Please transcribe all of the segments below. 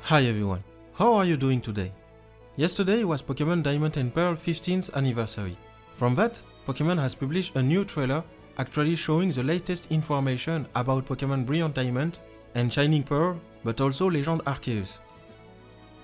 Hi everyone, how are you doing today? Yesterday was Pokemon Diamond and Pearl 15th anniversary. From that, Pokemon has published a new trailer actually showing the latest information about Pokemon Brilliant Diamond and Shining Pearl, but also Legend Arceus.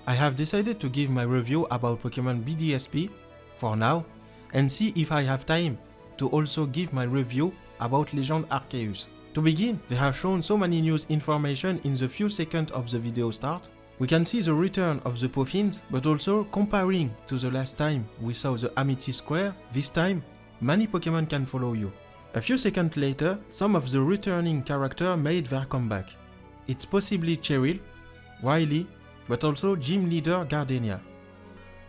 I have decided to give my review about Pokemon BDSP for now and see if I have time to also give my review about Legend Arceus. To begin, they have shown so many news information in the few seconds of the video start. We can see the return of the Poffins, but also comparing to the last time we saw the Amity Square, this time many Pokemon can follow you. A few seconds later, some of the returning characters made their comeback. It's possibly Cherie, Riley, but also Gym Leader Gardenia.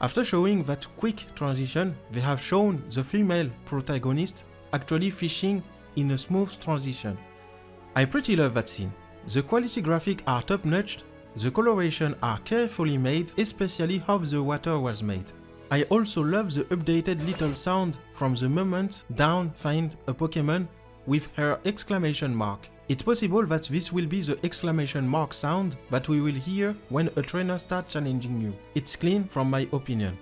After showing that quick transition, they have shown the female protagonist actually fishing in a smooth transition. I pretty love that scene. The quality graphics are top-notch. The coloration are carefully made, especially how the water was made. I also love the updated little sound from the moment Dawn finds a Pokemon with her exclamation mark. It's possible that this will be the exclamation mark sound that we will hear when a trainer starts challenging you. It's clean from my opinion.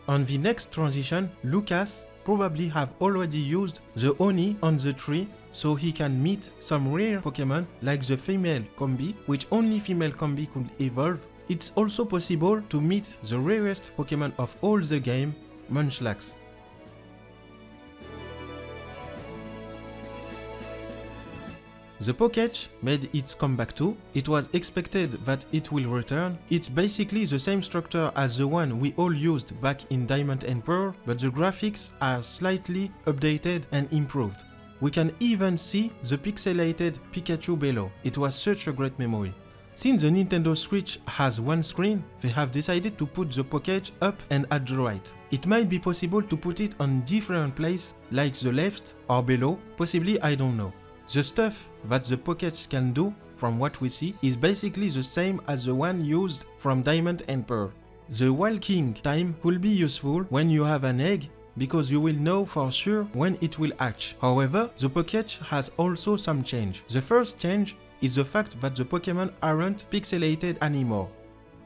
On the next transition, Lucas probably have already used the Oni on the tree so he can meet some rare Pokemon like the female Combi, which only female Combi could evolve. It's also possible to meet the rarest Pokemon of all the game, Munchlax. The Poketch made its comeback too. It was expected that it will return. It's basically the same structure as the one we all used back in Diamond and Pearl, but the graphics are slightly updated and improved. We can even see the pixelated Pikachu below. It was such a great memory. Since the Nintendo Switch has one screen, they have decided to put the Poketch up and at the right. It might be possible to put it on different places like the left or below, possibly, I don't know. The stuff that the Poketch can do, from what we see, is basically the same as the one used from Diamond and Pearl. The walking time could be useful when you have an egg, because you will know for sure when it will hatch. However, the Poketch has also some change. The first change is the fact that the Pokemon aren't pixelated anymore.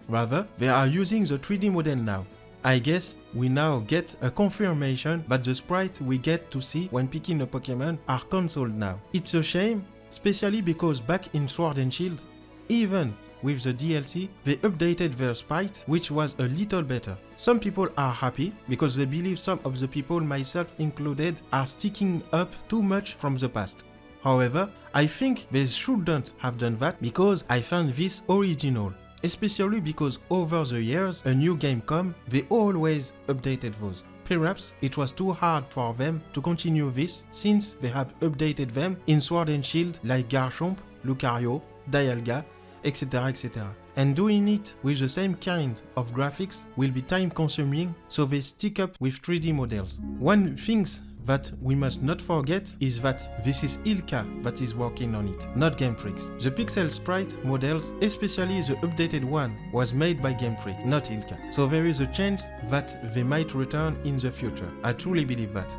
Rather, they are using the 3D model now. I guess we now get a confirmation that the sprite we get to see when picking a Pokemon are cancelled now. It's a shame, especially because back in Sword and Shield, even with the DLC, they updated their sprite, which was a little better. Some people are happy because they believe some of the people, myself included, are sticking up too much from the past. However, I think they shouldn't have done that because I found this original. Especially because over the years a new game come, they always updated those. Perhaps it was too hard for them to continue this since they have updated them in Sword and Shield like Garchomp, Lucario, Dialga, etc, etc. And doing it with the same kind of graphics will be time consuming, so they stick up with 3D models. One thing that we must not forget is that this is Ilka that is working on it, not Game Freak. The pixel sprite models, especially the updated one, was made by Game Freak, not Ilka. So there is a chance that they might return in the future. I truly believe that.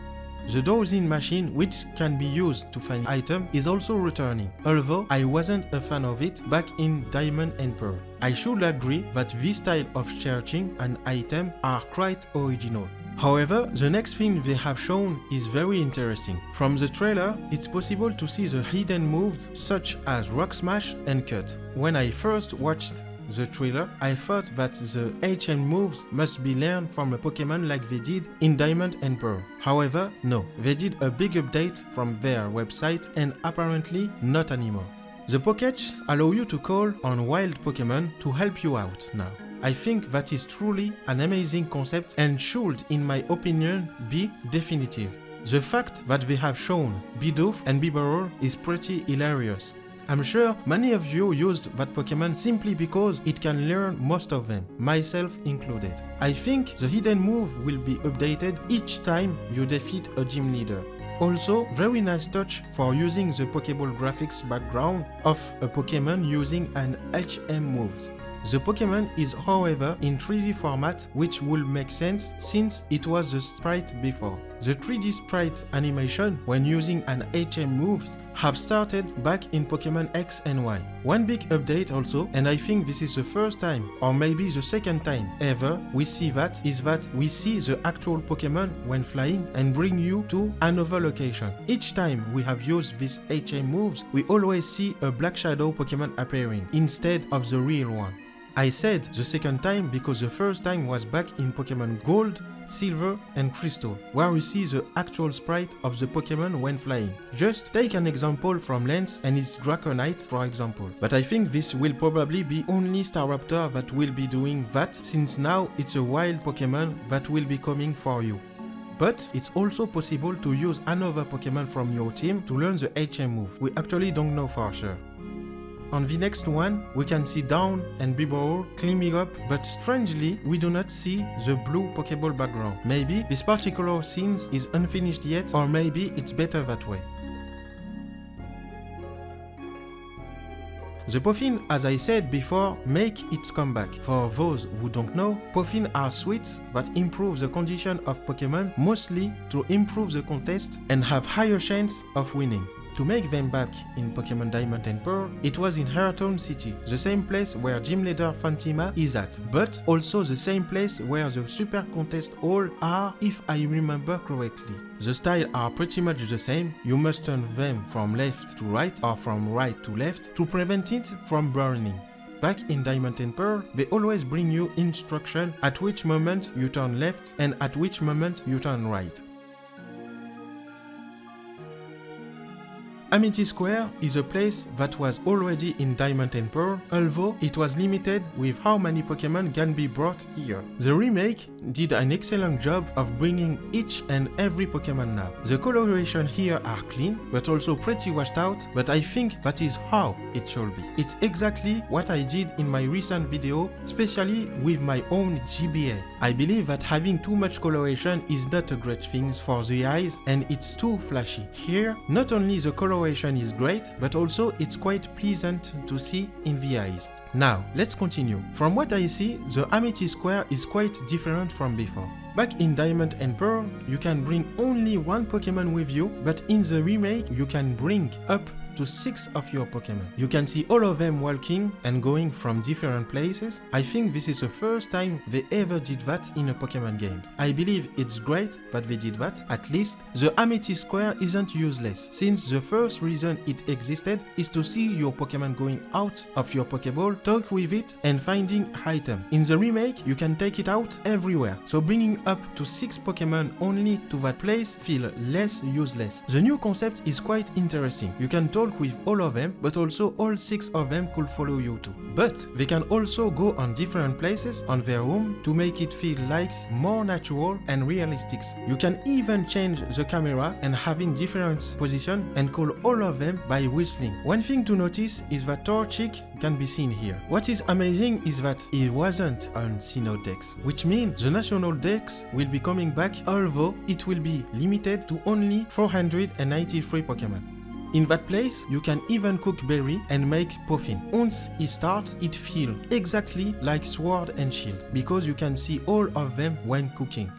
The dowsing machine, which can be used to find items, is also returning, although I wasn't a fan of it back in Diamond and Pearl. I should agree that this style of searching an item are quite original. However, the next thing they have shown is very interesting. From the trailer, it's possible to see the hidden moves such as Rock Smash and Cut. When I first watched the trailer, I thought that the HM moves must be learned from a Pokemon like they did in Diamond and Pearl. However, no, they did a big update from their website and apparently not anymore. The Poketch allow you to call on wild Pokemon to help you out now. I think that is truly an amazing concept and should, in my opinion, be definitive. The fact that they have shown Bidoof and Bibarel is pretty hilarious. I'm sure many of you used that Pokemon simply because it can learn most of them, myself included. I think the hidden move will be updated each time you defeat a gym leader. Also, very nice touch for using the Pokeball graphics background of a Pokemon using an HM moves. The Pokemon is however in 3D format, which would make sense since it was the sprite before. The 3D sprite animation when using an HM moves have started back in Pokemon X and Y. One big update also, and I think this is the first time, or maybe the second time ever, we see that, is that we see the actual Pokemon when flying and bring you to another location. Each time we have used these HM moves, we always see a Black Shadow Pokemon appearing, instead of the real one. I said the second time because the first time was back in Pokemon Gold, Silver and Crystal, where we see the actual sprite of the Pokemon when flying. Just take an example from Lance and its Draconite for example. But I think this will probably be only Staraptor that will be doing that, since now it's a wild Pokemon that will be coming for you. But it's also possible to use another Pokemon from your team to learn the HM move. We actually don't know for sure. On the next one, we can see Dawn and Bibble climbing up, but strangely, we do not see the blue Pokeball background. Maybe this particular scene is unfinished yet, or maybe it's better that way. The Puffin, as I said before, make its comeback. For those who don't know, Puffin are sweets that improve the condition of Pokemon, mostly to improve the contest and have higher chance of winning. To make them back in Pokemon Diamond and Pearl, it was in Hearthstone City, the same place where Gym Leader Fantima is at, but also the same place where the Super Contest all are, if I remember correctly. The styles are pretty much the same, you must turn them from left to right or from right to left to prevent it from burning. Back in Diamond and Pearl, they always bring you instruction at which moment you turn left and at which moment you turn right. Amity Square is a place that was already in Diamond and Pearl, although it was limited with how many Pokemon can be brought here. The remake did an excellent job of bringing each and every Pokemon now. The coloration here are clean, but also pretty washed out, but I think that is how it should be. It's exactly what I did in my recent video, especially with my own GBA. I believe that having too much coloration is not a great thing for the eyes, and it's too flashy. Here, not only the coloration is great, but also it's quite pleasant to see in the eyes. Now, let's continue. From what I see, the Amity Square is quite different from before. Back in Diamond and Pearl, you can bring only one Pokemon with you, but in the remake, you can bring up to 6 of your Pokemon. You can see all of them walking and going from different places. I think this is the first time they ever did that in a Pokemon game. I believe it's great that they did that. At least, the Amity Square isn't useless, since the first reason it existed is to see your Pokemon going out of your Pokeball, talk with it, and finding item. In the remake, you can take it out everywhere, so bringing up to 6 Pokemon only to that place feel less useless. The new concept is quite interesting. You can talk with all of them, but also all 6 of them could follow you too. But they can also go on different places on their own to make it feel like more natural and realistic. You can even change the camera and having different position and call all of them by whistling. One thing to notice is that Torchic can be seen here. What is amazing is that it wasn't on Sinnoh Dex, which means the national Dex will be coming back, although it will be limited to only 493 Pokemon. In that place, you can even cook berry and make puffin. Once it starts, it feels exactly like Sword and Shield, because you can see all of them when cooking.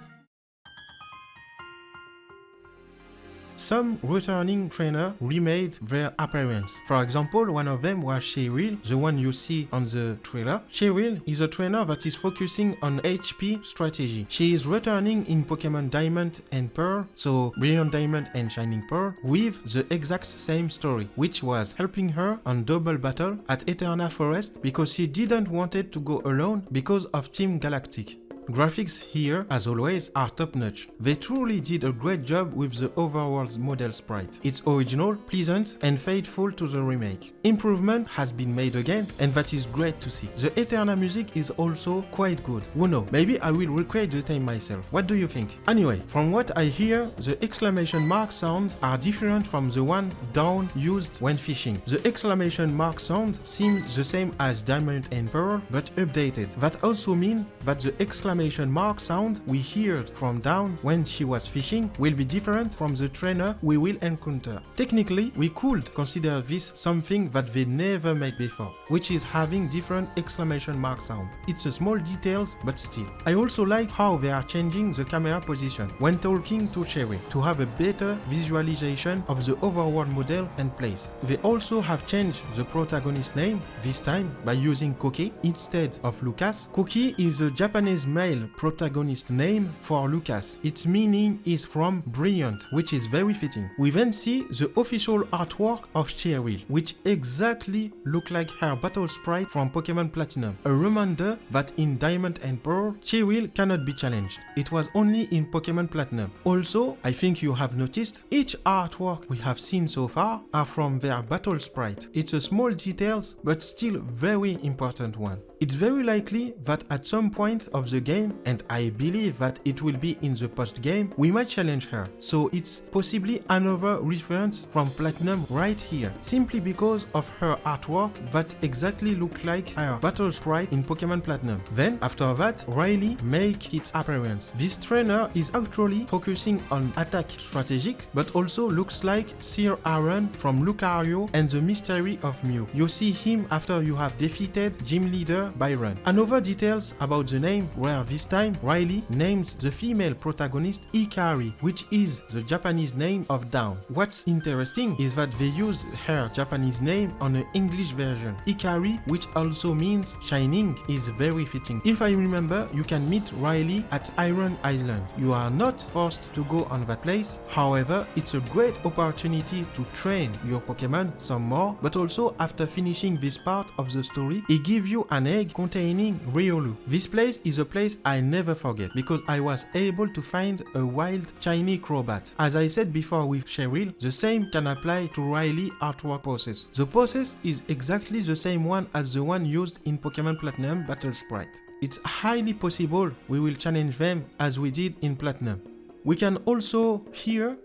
Some returning trainers remade their appearance. For example, one of them was Cherie, the one you see on the trailer. Cherie is a trainer that is focusing on HP strategy. She is returning in Pokemon Diamond and Pearl, so Brilliant Diamond and Shining Pearl, with the exact same story, which was helping her on double battle at Eterna Forest because she didn't want it to go alone because of Team Galactic. Graphics here, as always, are top-notch. They truly did a great job with the overworld model sprite. It's original, pleasant, and faithful to the remake. Improvement has been made again, and that is great to see. The Eterna music is also quite good. Who knows, maybe I will recreate the theme myself. What do you think? Anyway, from what I hear, the exclamation mark sounds are different from the one Dawn used when fishing. The exclamation mark sound seems the same as Diamond and Pearl, but updated. That also means that the exclamation exclamation mark sound we heard from Dawn when she was fishing will be different from the trainer we will encounter. Technically, we could consider this something that they never made before, which is having different exclamation mark sound. It's a small details, but still. I also like how they are changing the camera position when talking to Cherie to have a better visualization of the overall model and place. They also have changed the protagonist name, this time by using Koke instead of Lucas. Koki is a Japanese male protagonist name for Lucas. Its meaning is from brilliant, which is very fitting. We then see the official artwork of Cherie, which exactly look like her battle sprite from Pokemon Platinum. A reminder that in Diamond and Pearl, Cherie cannot be challenged. It was only in Pokemon Platinum. Also, I think you have noticed, each artwork we have seen so far are from their battle sprite. It's a small details, but still very important one. It's very likely that at some point of the game, and I believe that it will be in the post-game, we might challenge her. So it's possibly another reference from Platinum right here, simply because of her artwork that exactly look like her battle sprite in Pokemon Platinum. Then, after that, Riley make its appearance. This trainer is actually focusing on attack strategic, but also looks like Sir Aaron from Lucario and the Mystery of Mew. You see him after you have defeated Gym Leader Byron. Another details about the name where this time Riley names the female protagonist Ikari, which is the Japanese name of Dawn. What's interesting is that they used her Japanese name on an English version. Ikari, which also means shining, is very fitting. If I remember, you can meet Riley at Iron Island. You are not forced to go on that place. However, it's a great opportunity to train your Pokemon some more, but also after finishing this part of the story, it gives you an egg containing Riolu. This place is a place I never forget because I was able to find a wild shiny Crobat. As I said before with Cherie, the same can apply to Riley artwork poses. The poses is exactly the same one as the one used in Pokemon Platinum Battle Sprite. It's highly possible we will challenge them as we did in Platinum. We can also hear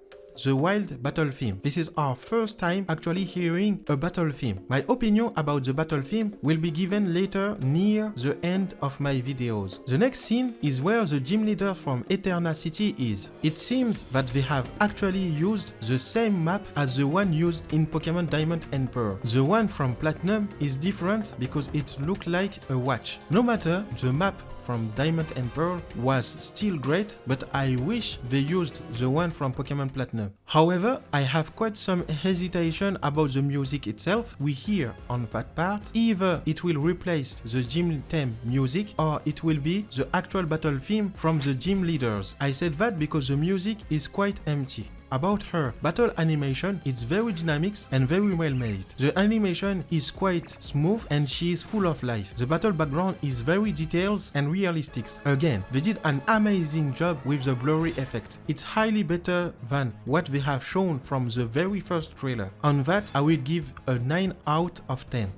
the wild battle theme. This is our first time actually hearing a battle theme. My opinion about the battle theme will be given later near the end of my videos. The next scene is where the gym leader from Eterna City is. It seems that they have actually used the same map as the one used in Pokemon Diamond and Pearl. The one from Platinum is different because it looked like a watch. No matter, the map from Diamond and Pearl was still great, but I wish they used the one from Pokemon Platinum. However, I have quite some hesitation about the music itself we hear on that part. Either it will replace the gym theme music or it will be the actual battle theme from the gym leaders. I said that because the music is quite empty. About her battle animation, it's very dynamic and very well made. The animation is quite smooth and she is full of life. The battle background is very detailed and realistic. Again, they did an amazing job with the blurry effect. It's highly better than what they have shown from the very first trailer. On that, I will give a 9 out of 10.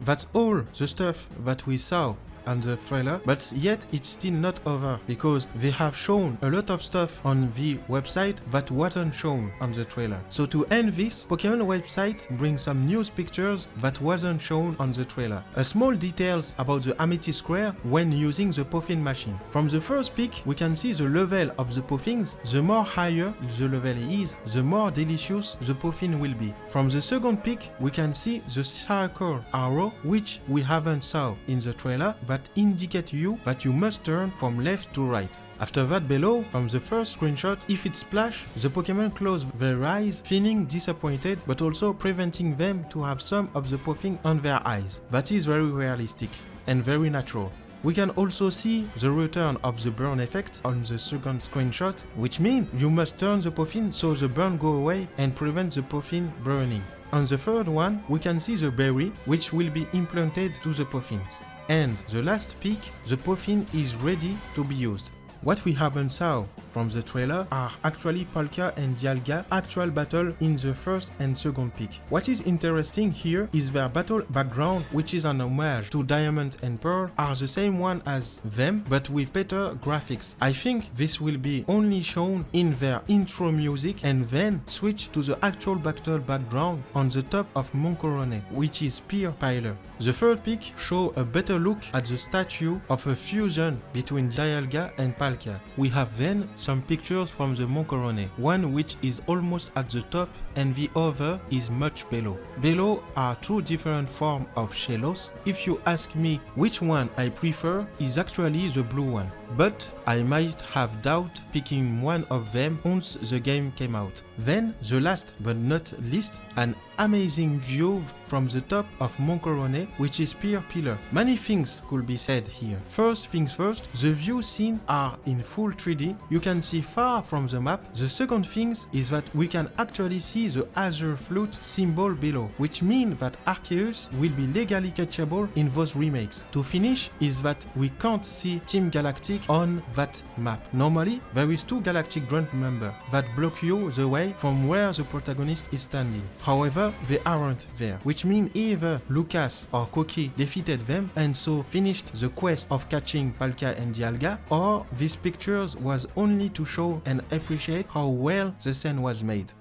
That's all the stuff that we saw on the trailer, but yet it's still not over because they have shown a lot of stuff on the website that wasn't shown on the trailer. So to end this, Pokemon website brings some news pictures that wasn't shown on the trailer. A small details about the Amity Square when using the Puffin machine. From the first pic, we can see the level of the Puffins. The more higher the level is, the more delicious the Puffin will be. From the second pic, we can see the circle arrow, which we haven't saw in the trailer, but indicate you that you must turn from left to right. After that below, from the first screenshot, if it splash, the Pokemon close their eyes, feeling disappointed, but also preventing them to have some of the puffing on their eyes. That is very realistic and very natural. We can also see the return of the burn effect on the second screenshot, which means you must turn the puffin so the burn go away and prevent the puffin burning. On the third one, we can see the berry, which will be implanted to the puffins. And the last peak, the puffin is ready to be used. What we haven't saw from the trailer are actually Palkia and Dialga actual battle in the first and second peak. What is interesting here is their battle background, which is an homage to Diamond and Pearl, are the same one as them but with better graphics. I think this will be only shown in their intro music and then switch to the actual battle background on the top of Moncorone, which is Spear Piler. The third pic shows a better look at the statue of a fusion between Dialga and Palkia. We have then some pictures from the Mont Coronet, one which is almost at the top and the other is much below. Below are two different forms of shellos. If you ask me which one I prefer, is actually the blue one, but I might have doubt picking one of them once the game came out. Then, the last but not least, an amazing view from the top of Mont Coronet, which is pure pillar. Many things could be said here. First things first, the view scenes are in full 3D. You can see far from the map. The second thing is that we can actually see the Azure Flute symbol below, which means that Arceus will be legally catchable in those remakes. To finish is that we can't see Team Galactic on that map. Normally, there is two Galactic Grunt members that block you the way from where the protagonist is standing. However, they aren't there, which means either Lucas or Koki defeated them and so finished the quest of catching Palkia and Dialga, or these pictures was only to show and appreciate how well the scene was made.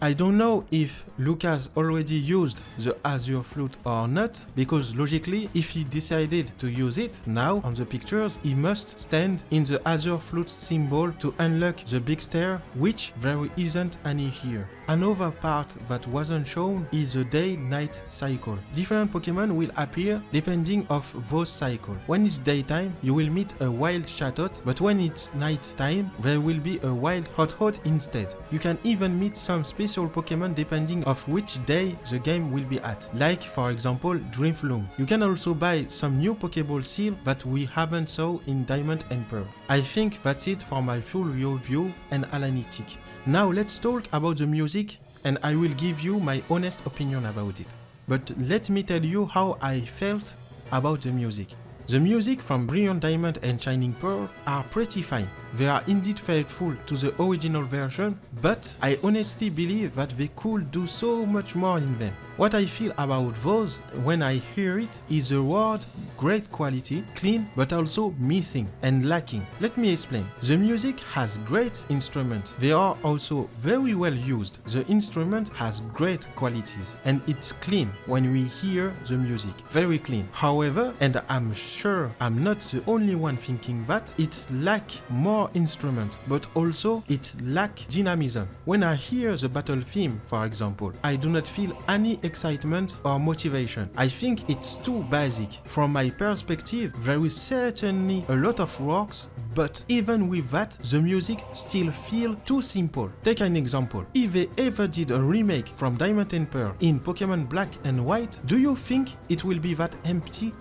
I don't know if Lucas already used the Azure Flute or not, because logically, if he decided to use it now on the pictures, he must stand in the Azure Flute symbol to unlock the big stair, which there isn't any here. Another part that wasn't shown is the day-night cycle. Different Pokemon will appear depending on those cycles. When it's daytime, you will meet a wild Chatot, but when it's night time, there will be a wild Hot instead. You can even meet some special Pokemon depending on which day the game will be at, like for example Dreamfloom. You can also buy some new Pokeball seal that we haven't saw in Diamond and Pearl. I think that's it for my full review and analytic. Now let's talk about the music and I will give you my honest opinion about it. But let me tell you how I felt about the music. The music from Brilliant Diamond and Shining Pearl are pretty fine. They are indeed faithful to the original version, but I honestly believe that they could do so much more in them. What I feel about those when I hear it is the word great quality, clean, but also missing and lacking. Let me explain. The music has great instruments. They are also very well used. The instrument has great qualities and it's clean when we hear the music. Very clean. However, and I'm sure I'm not the only one thinking that, it lacks more instrument, but also it lacks dynamism. When I hear the battle theme, for example, I do not feel any excitement or motivation. I think it's too basic. From my perspective, there is certainly a lot of works, but even with that, the music still feels too simple. Take an example. If they ever did a remake from Diamond and Pearl in Pokemon Black and White, do you think it will be that empty?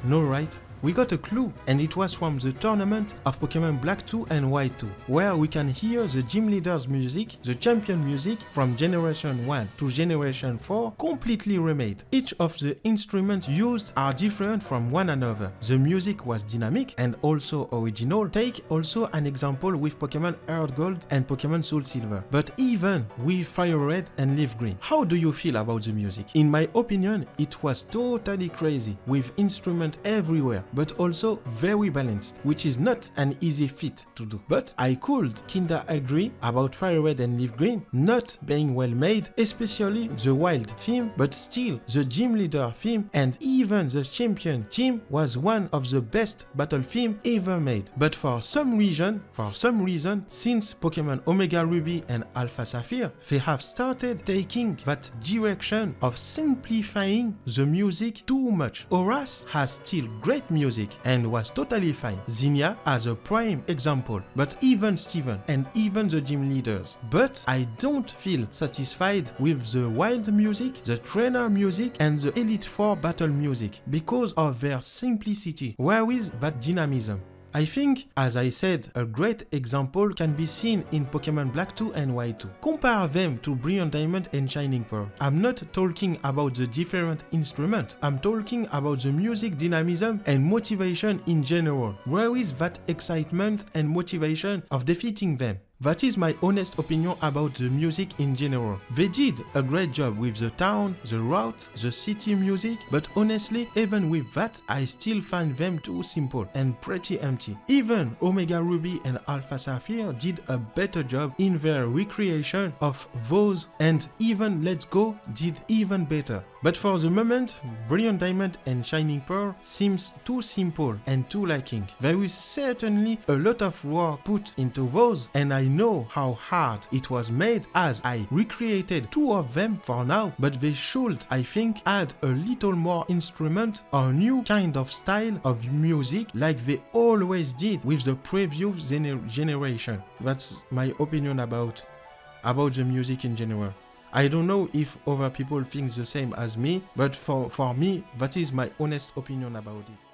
No, right? We got a clue, and it was from the tournament of Pokemon Black 2 and White 2, where we can hear the gym leader's music, the champion music from Generation 1 to Generation 4 completely remade. Each of the instruments used are different from one another. The music was dynamic and also original. Take also an example with Pokemon Earth Gold and Pokemon Soul Silver, but even with Fire Red and Leaf Green. How do you feel about the music? In my opinion, it was totally crazy, with instruments everywhere, but also very balanced, which is not an easy feat to do. But I could kinda agree about Fire Red and Leaf Green not being well made, especially the wild theme, but still the gym leader theme and even the champion team was one of the best battle theme ever made. But for some reason, since Pokemon Omega Ruby and Alpha Sapphire, they have started taking that direction of simplifying the music too much. Horace has still great music and was totally fine. Zinnia as a prime example, but even Steven and even the gym leaders. But I don't feel satisfied with the wild music, the trainer music and the Elite Four battle music because of their simplicity. Where is that dynamism? I think, as I said, a great example can be seen in Pokemon Black 2 and White 2. Compare them to Brilliant Diamond and Shining Pearl. I'm not talking about the different instruments, I'm talking about the music dynamism and motivation in general. Where is that excitement and motivation of defeating them? That is my honest opinion about the music in general. They did a great job with the town, the route, the city music, but honestly, even with that, I still find them too simple and pretty empty. Even Omega Ruby and Alpha Sapphire did a better job in their recreation of those, and even Let's Go did even better. But for the moment, Brilliant Diamond and Shining Pearl seems too simple and too lacking. There is certainly a lot of work put into those, and I know how hard it was made as I recreated two of them for now, but they should, I think, add a little more instrument or new kind of style of music like they always did with the previous generation. That's my opinion about the music in general. I don't know if other people think the same as me, but for me, that is my honest opinion about it.